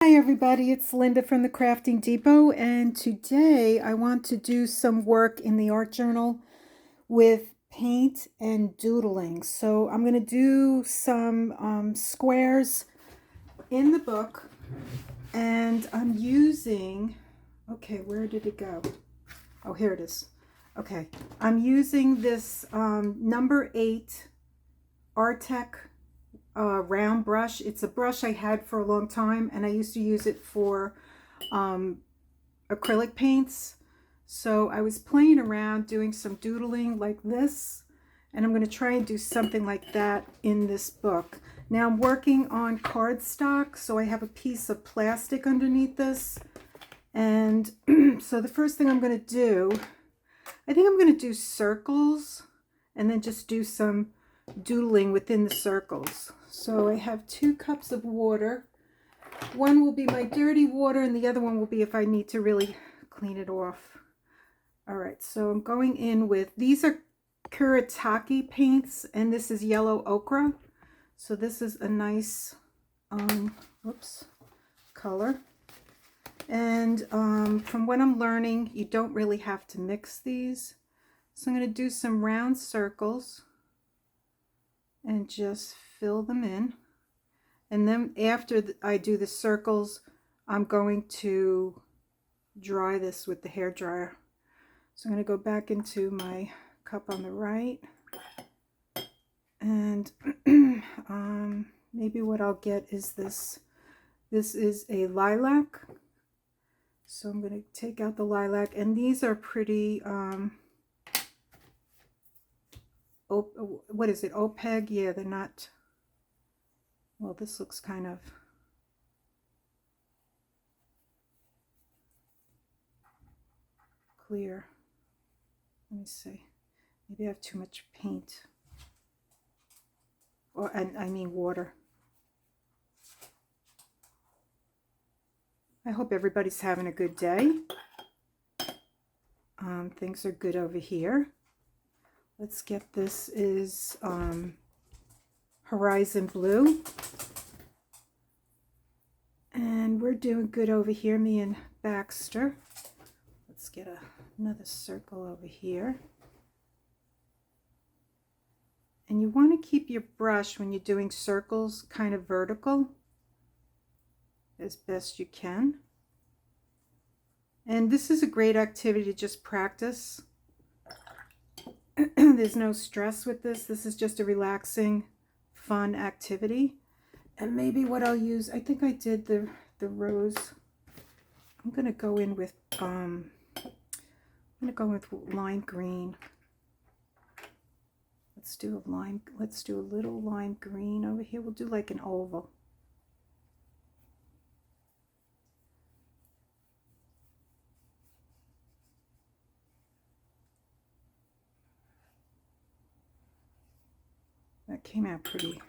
Hi everybody, it's Linda from the Crafting Depot, and today I want to do some work in the art journal with paint and doodling. So I'm going to do some squares in the book, and I'm using, okay, where did it go? Oh, here it is. Okay, I'm using this number 8 Artec round brush. It's a brush I had for a long time, and I used to use it for acrylic paints. So I was playing around doing some doodling like this, and I'm going to try and do something like that in this book. Now I'm working on cardstock, so I have a piece of plastic underneath this. And so the first thing I'm going to do, I think I'm going to do circles and then just do some doodling within the circles. So I have 2 cups of water. One will be my dirty water and the other one will be if I need to really clean it off. All right, so I'm going in with, these are Kuretake paints, and this is yellow ochre. So this is a nice color. And from what I'm learning, you don't really have to mix these. So I'm going to do some round circles and just fill them in. And then after I do the circles, I'm going to dry this with the hair dryer. So I'm going to go back into my cup on the right. And maybe what I'll get is this. This is a lilac. So I'm going to take out the lilac. And these are pretty, what is it, OPEG? Yeah, they're not, well, this looks kind of clear. Let me see. Maybe I have too much paint. Or I mean water. I hope everybody's having a good day. Things are good over here. Let's get, this is Horizon Blue. And we're doing good over here, me and Baxter. Let's get another circle over here. And you want to keep your brush when you're doing circles kind of vertical as best you can. And this is a great activity to just practice. There's no stress with this. This is just a relaxing, fun activity. And maybe what I'll use, I think I did the rose. I'm gonna go in with lime green. Let's do a little lime green over here. We'll do like an oval. That came out pretty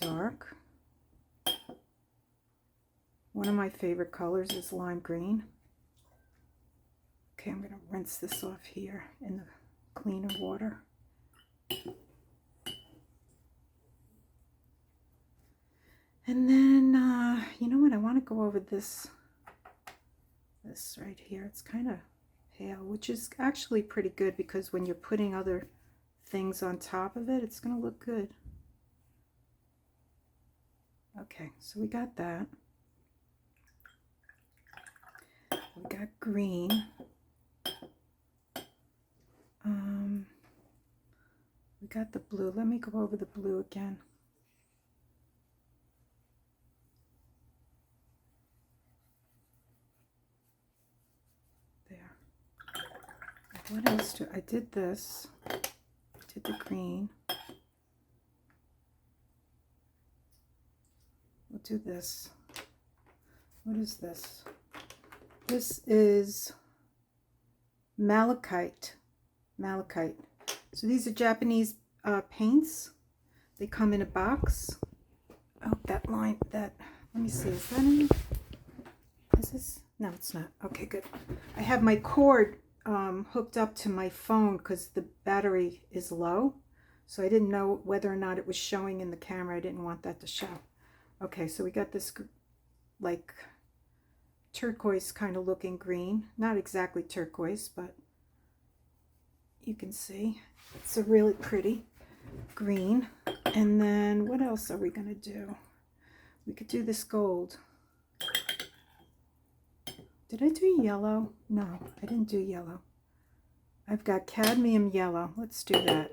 dark. One of my favorite colors is lime green. Okay, I'm going to rinse this off here in the cleaner water. And then, you know what? I want to go over this right here. It's kind of pale, which is actually pretty good because when you're putting other things on top of it, it's going to look good. Okay, so we got that. We got green. We got the blue. Let me go over the blue again. There. What else do I did this? Did the green. We'll do this. What is this? This is malachite. Malachite. So these are Japanese paints. They come in a box. Oh, that line, let me see, is that in? Is this? No, it's not. Okay, good. I have my cord hooked up to my phone because the battery is low. So I didn't know whether or not it was showing in the camera. I didn't want that to show. Okay, so we got this like turquoise kind of looking green. Not exactly turquoise, but you can see it's a really pretty green. And then what else are we going to do? We could do this gold. Did I do yellow? No, I didn't do yellow. I've got cadmium yellow. Let's do that.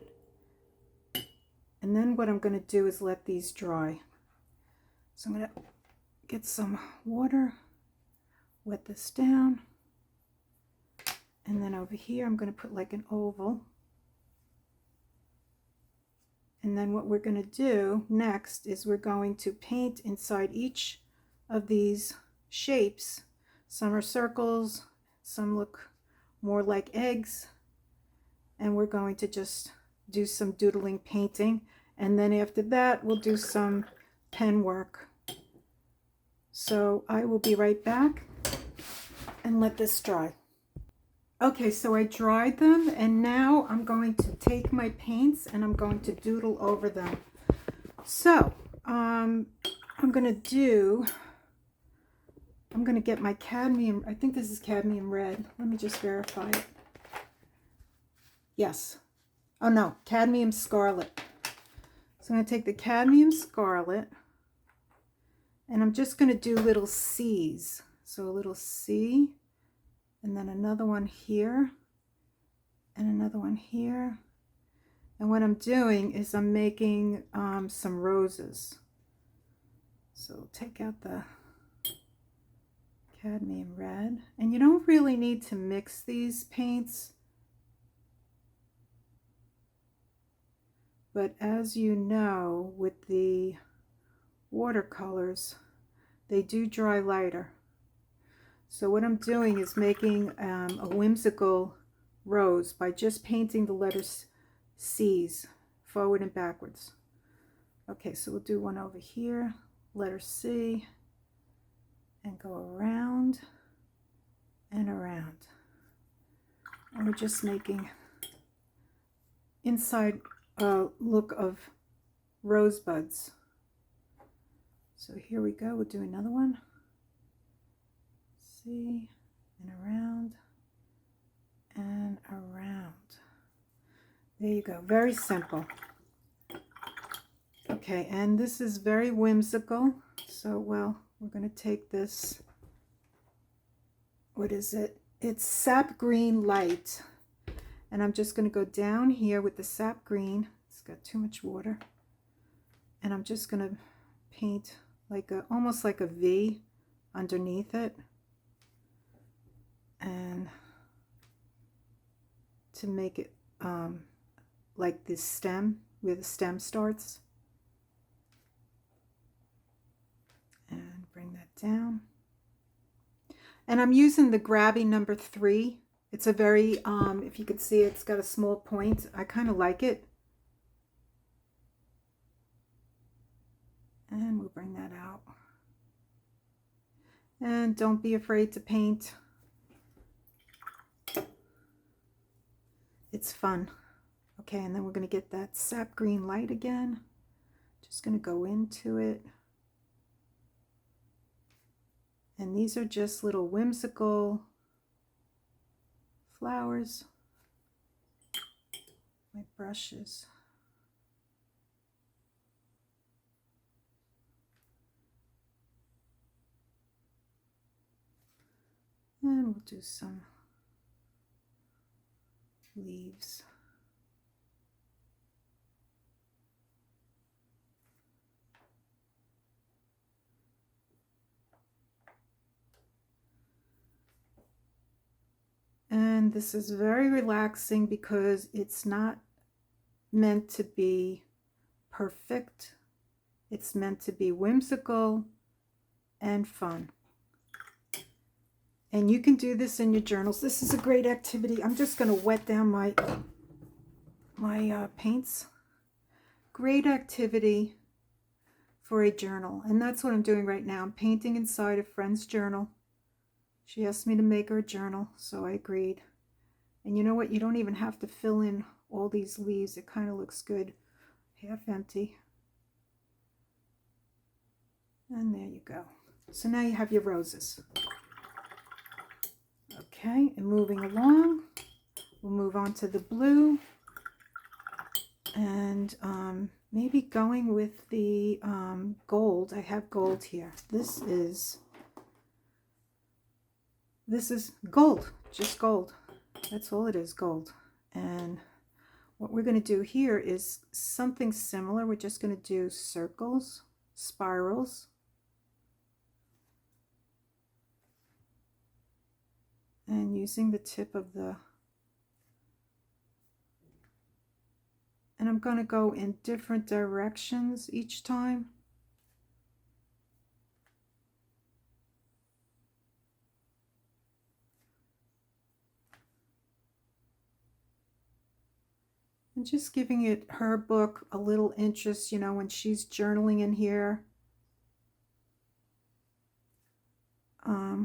And then what I'm going to do is let these dry. So I'm going to get some water, wet this down. And then over here I'm going to put like an oval. And then what we're going to do next is we're going to paint inside each of these shapes. Some are circles, some look more like eggs. And we're going to just do some doodling painting. And then after that, we'll do some pen work. So I will be right back and let this dry. Okay, so I dried them, and now I'm going to take my paints and I'm going to doodle over them. So I'm going to get my cadmium. I think this is cadmium red. Let me just verify it. Yes. Oh no, cadmium scarlet. So I'm going to take the cadmium scarlet and I'm just going to do little C's. So a little C, and then another one here, and another one here. And what I'm doing is I'm making some roses. So take out the cadmium red. And you don't really need to mix these paints. But as you know, with the watercolors, they do dry lighter. So what I'm doing is making a whimsical rose by just painting the letters C's forward and backwards. Okay, so we'll do one over here, letter C, and go around and around. And we're just making inside look of rosebuds. So here we go, we'll do another one. See, and around and around. There you go, very simple. Okay, and this is very whimsical. So, well, we're going to take this, what is it? It's sap green light. And I'm just going to go down here with the sap green. It's got too much water. And I'm just going to paint like almost like a V underneath it. And to make it like this stem, where the stem starts. And bring that down. And I'm using the Grabby number 3. It's a very, if you could see, it's got a small point. I kind of like it. And we'll bring that out. And don't be afraid to paint. It's fun. Okay, and then we're going to get that sap green light again. Just going to go into it. And these are just little whimsical flowers. My brushes. And we'll do some leaves. And this is very relaxing because it's not meant to be perfect. It's meant to be whimsical and fun. And you can do this in your journals. This is a great activity. I'm just going to wet down my paints. Great activity for a journal. And that's what I'm doing right now. I'm painting inside a friend's journal. She asked me to make her a journal, so I agreed. And you know what? You don't even have to fill in all these leaves. It kind of looks good. Half empty. And there you go. So now you have your roses. Okay, and moving along, we'll move on to the blue, and maybe going with the gold. I have gold here. This is gold, just gold. That's all it is, gold. And what we're going to do here is something similar. We're just going to do circles, spirals, and using the tip of the, and I'm going to go in different directions each time. And just giving it, her book, a little interest, you know, when she's journaling in here.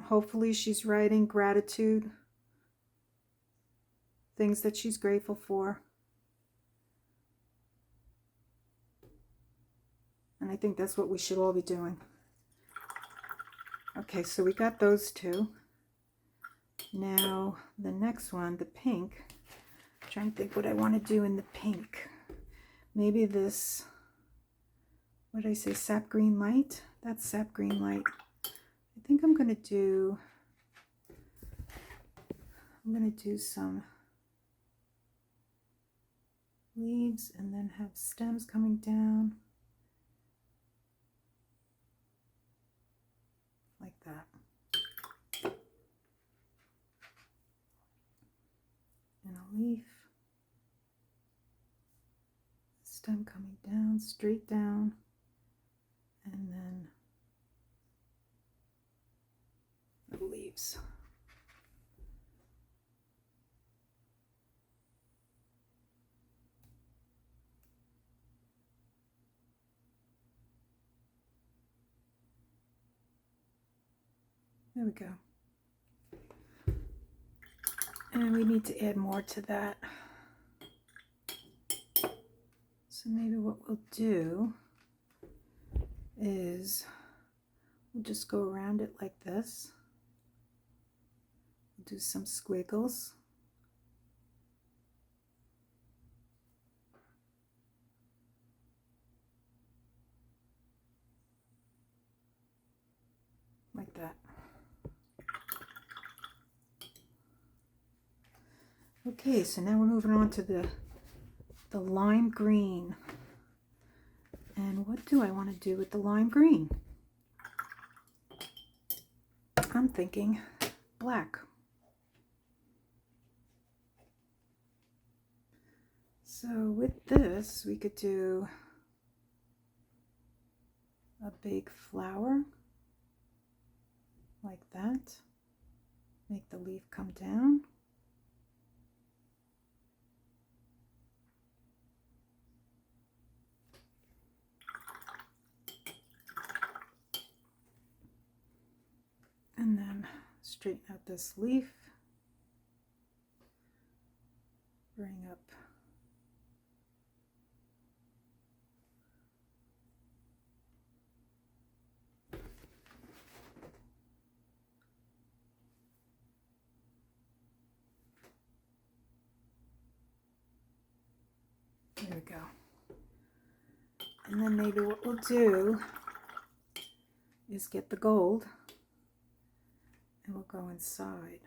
Hopefully she's writing gratitude, things that she's grateful for. And I think that's what we should all be doing. Okay, so we got those two. Now the next one, the pink. I'm trying to think what I want to do in the pink. Maybe this, what did I say, sap green light? That's sap green light. I think I'm going to do some leaves and then have stems coming down like that. And a leaf, stem coming down, straight down, and then the leaves. There we go. And we need to add more to that. So maybe what we'll do is we'll just go around it like this. We'll do some squiggles. Like that. Okay, so now we're moving on to the lime green. And what do I want to do with the lime green? I'm thinking black. So with this, we could do a big flower like that. Make the leaf come down. And then straighten out this leaf. Bring up there we go. And then maybe what we'll do is get the gold and we'll go inside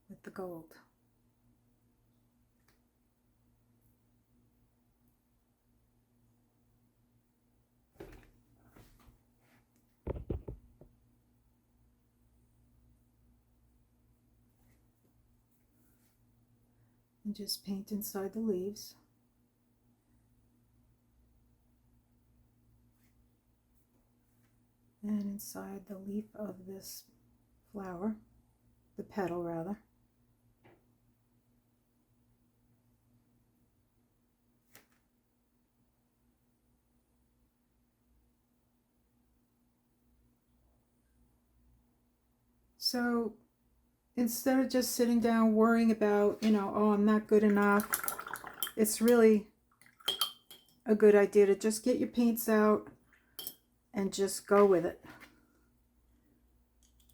with the gold. And just paint inside the leaves. And inside the leaf of this flower, the petal rather. So instead of just sitting down worrying about, you know, oh, I'm not good enough, it's really a good idea to just get your paints out and just go with it.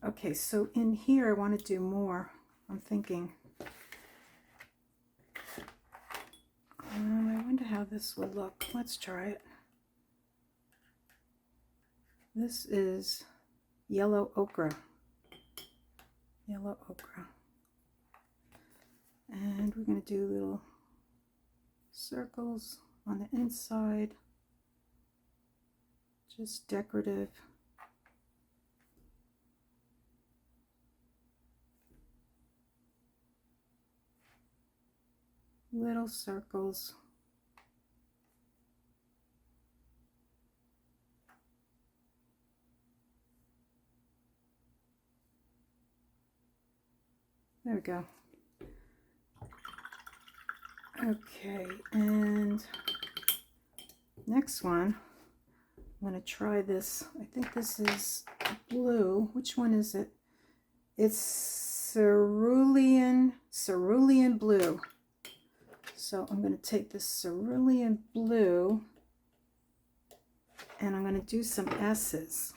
Okay, so in here I want to do more. I'm thinking, I wonder how this will look. Let's try it. This is yellow ochre. Yellow ochre. And we're going to do little circles on the inside. Just decorative. Little circles. There we go. Okay, and next one, I'm going to try this. I think this is blue. Which one is it? It's cerulean blue. So I'm going to take this cerulean blue and I'm going to do some S's.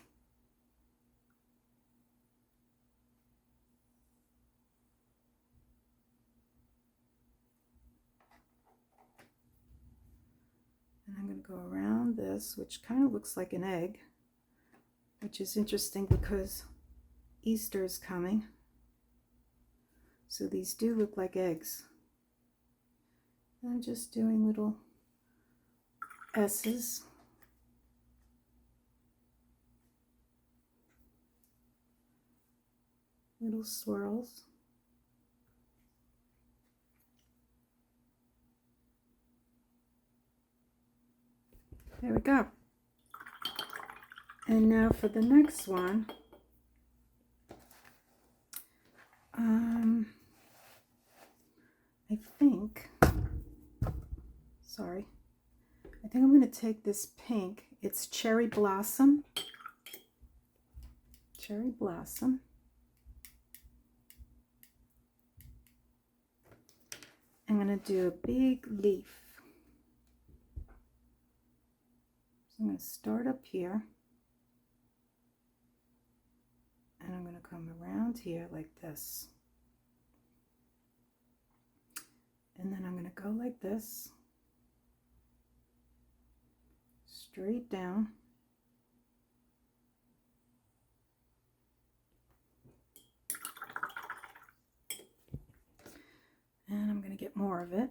And I'm going to go around this, which kind of looks like an egg, which is interesting because Easter is coming. So these do look like eggs. I'm just doing little S's. Little swirls. There we go. And now for the next one, I think I'm going to take this pink. It's Cherry Blossom. Cherry Blossom. I'm going to do a big leaf. So I'm going to start up here. And I'm going to come around here like this. And then I'm going to go like this. Straight down. And I'm going to get more of it.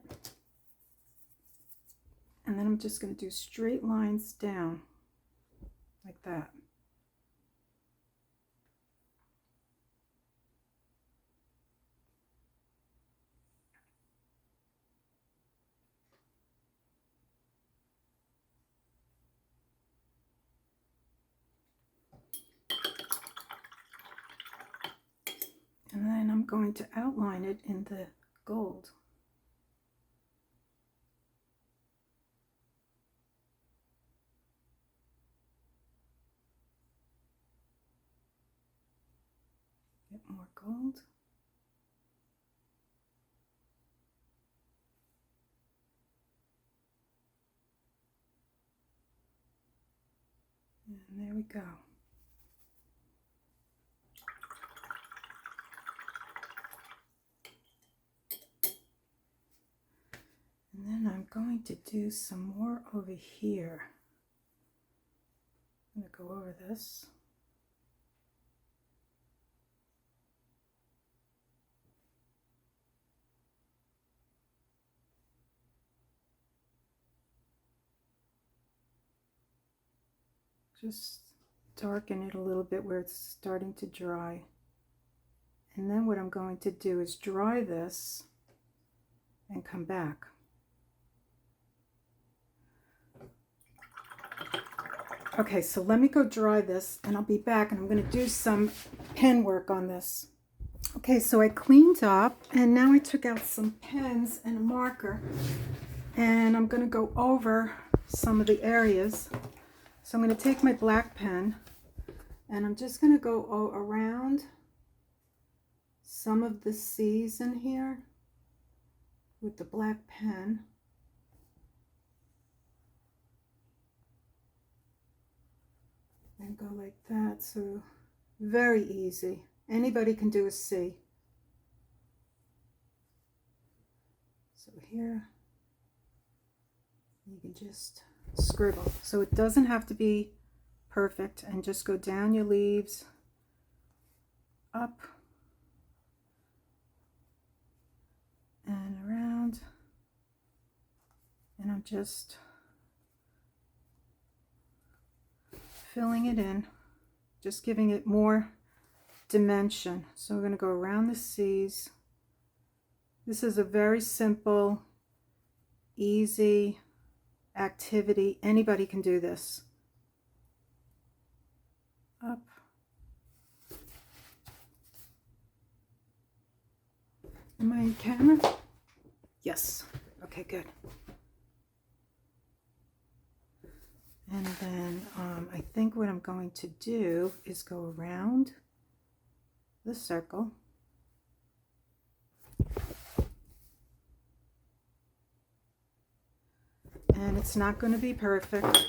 And then I'm just going to do straight lines down like that. And then I'm going to outline it in the gold. Get more gold. And there we go. And then I'm going to do some more over here. I'm going to go over this. Just darken it a little bit where it's starting to dry. And then what I'm going to do is dry this and come back. Okay, so let me go dry this and I'll be back, and I'm going to do some pen work on this. Okay, so I cleaned up and now I took out some pens and a marker, and I'm going to go over some of the areas. So I'm going to take my black pen and I'm just going to go around some of the C's in here with the black pen. And go like that, so Very easy. Anybody can do a C. So here, you can just scribble. So it doesn't have to be perfect, and just go down your leaves, up and around, and I'm just filling it in, just giving it more dimension. So we're going to go around the C's. This is a very simple, easy activity. Anybody can do this. Up. Am I in camera? Yes. Okay, good. And then I think what I'm going to do is go around the circle. And it's not going to be perfect.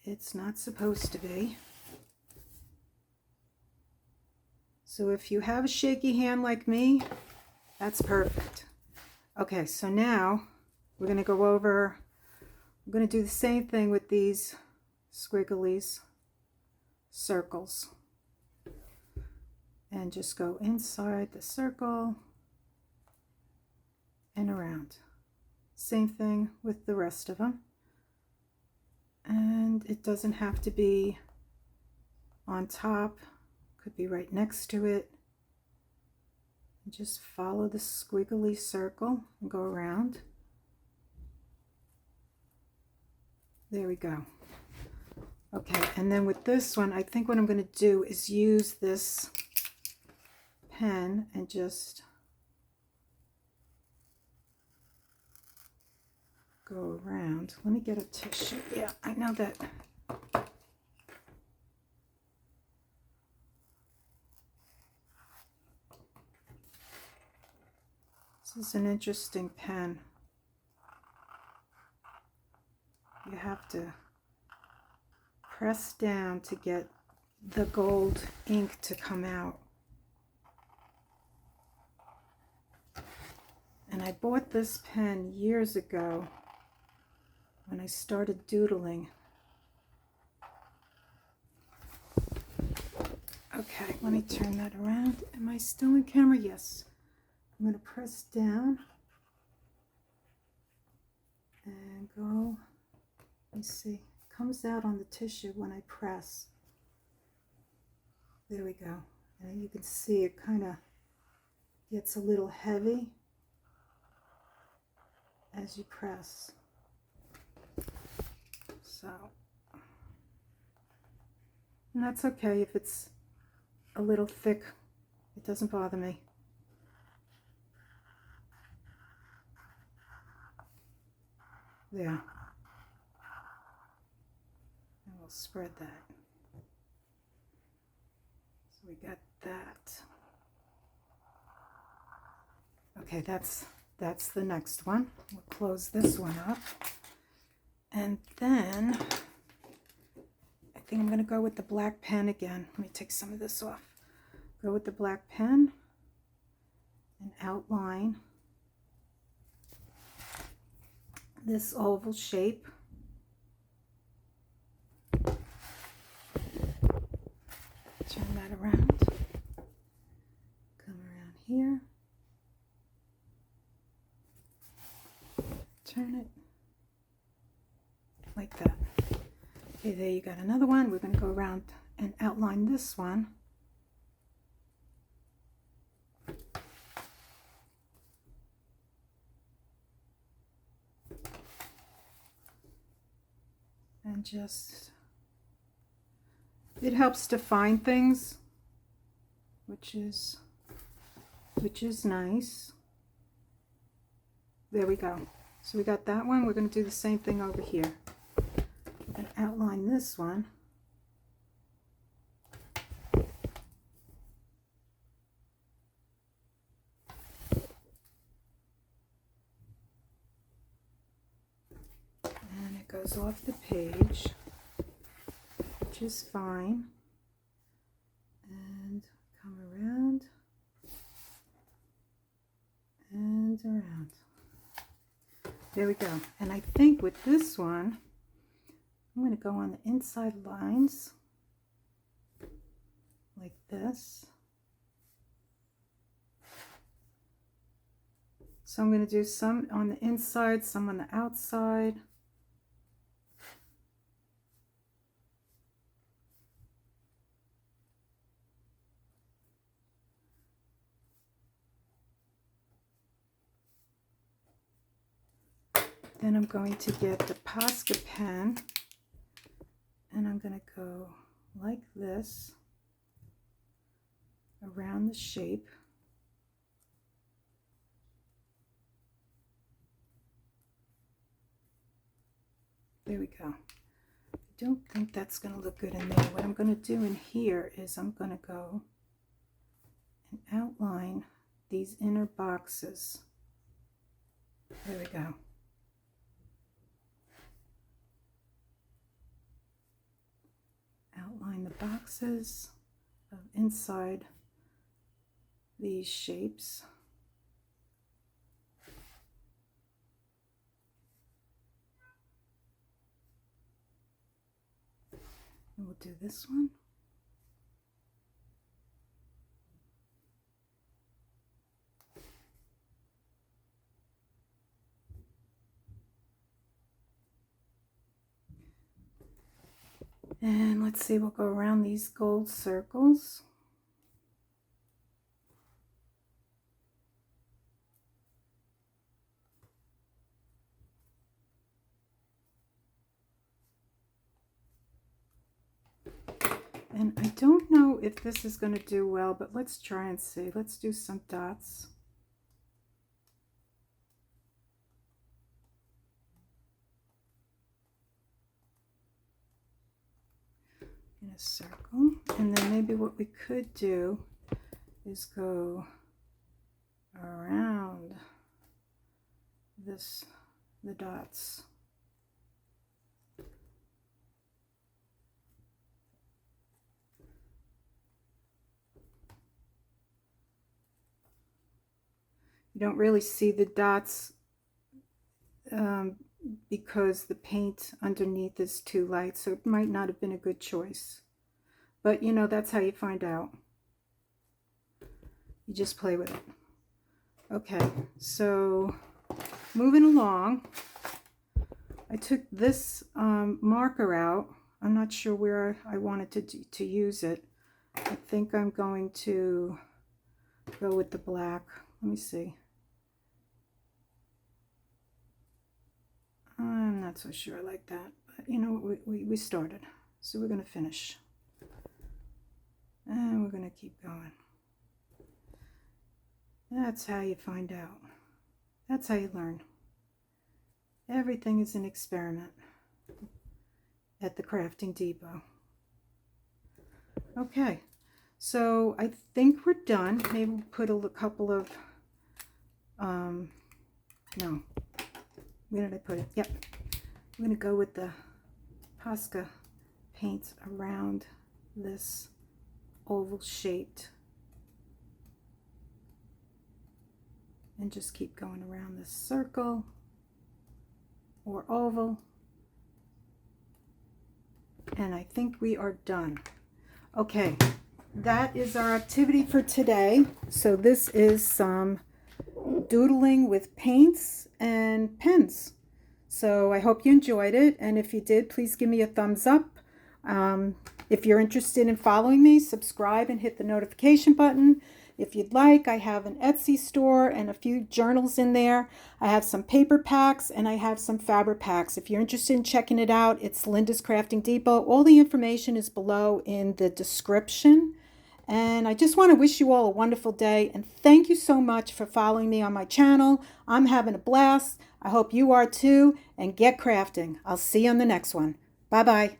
It's not supposed to be. So if you have a shaky hand like me, that's perfect. Okay, so now we're going to go over, I'm going to do the same thing with these squigglies, circles. And just go inside the circle and around. Same thing with the rest of them. And it doesn't have to be on top, could be right next to it. And just follow the squiggly circle and go around. There we go. Okay, and then with this one, I think what I'm going to do is use this pen and just go around. Let me get a tissue. Yeah, I know that. This is an interesting pen. You have to press down to get the gold ink to come out. And I bought this pen years ago when I started doodling. Okay, let me turn that around. Am I still in camera? Yes. I'm going to press down and go. Let me see. It comes out on the tissue when I press. There we go. And you can see it kind of gets a little heavy as you press. So, and that's okay if it's a little thick. It doesn't bother me. There. And we'll spread that. So we got that. Okay, that's the next one. We'll close this one up. And then I think I'm going to go with the black pen again. Let me take some of this off. Go with the black pen and outline this oval shape. Turn that around. Come around here. Turn it like that. Okay, there you got another one. We're going to go around and outline this one. And just, it helps define things, which is nice. There we go. So we got that one. We're going to do the same thing over here. We're going to outline this one. And it goes off the page. is fine. And come around and around. There we go. And I think with this one, I'm going to go on the inside lines like this. So I'm going to do some on the inside, some on the outside. Then I'm going to get the Posca pen and I'm going to go like this around the shape. There we go. I don't think that's going to look good in there. What I'm going to do in here is I'm going to go and outline these inner boxes. There we go. Outline the boxes of inside these shapes. And we'll do this one. And let's see, we'll go around these gold circles. And I don't know if this is going to do well, but let's try and see. Let's do some dots. In a circle. And then maybe what we could do is go around the dots. You don't really see the dots because the paint underneath is too light, so it might not have been a good choice. But you know, that's how you find out. You just play with it. Okay, so moving along, I took this marker out. I'm not sure where I wanted to use it. I think I'm going to go with the black. Let me see. I'm not so sure like that, but you know, we started, so we're going to finish. And we're going to keep going. That's how you find out. That's how you learn. Everything is an experiment at the Crafting Depot. Okay, so I think we're done. Maybe we'll put a couple of, no. Where did I put it? Yep. I'm going to go with the Posca paints around this oval shaped. And just keep going around this circle or oval. And I think we are done. Okay, that is our activity for today. So this is some doodling with paints and pens. So I hope you enjoyed it, and if you did, please give me a thumbs up. If you're interested in following me, subscribe and hit the notification button. If you'd like, I have an Etsy store and a few journals in there. I have some paper packs and I have some fabric packs. If you're interested in checking it out, it's Linda's Crafting Depot. All the information is below in the description. And I just want to wish you all a wonderful day, and thank you so much for following me on my channel. I'm having a blast. I hope you are too, and get crafting. I'll see you on the next one. Bye-bye.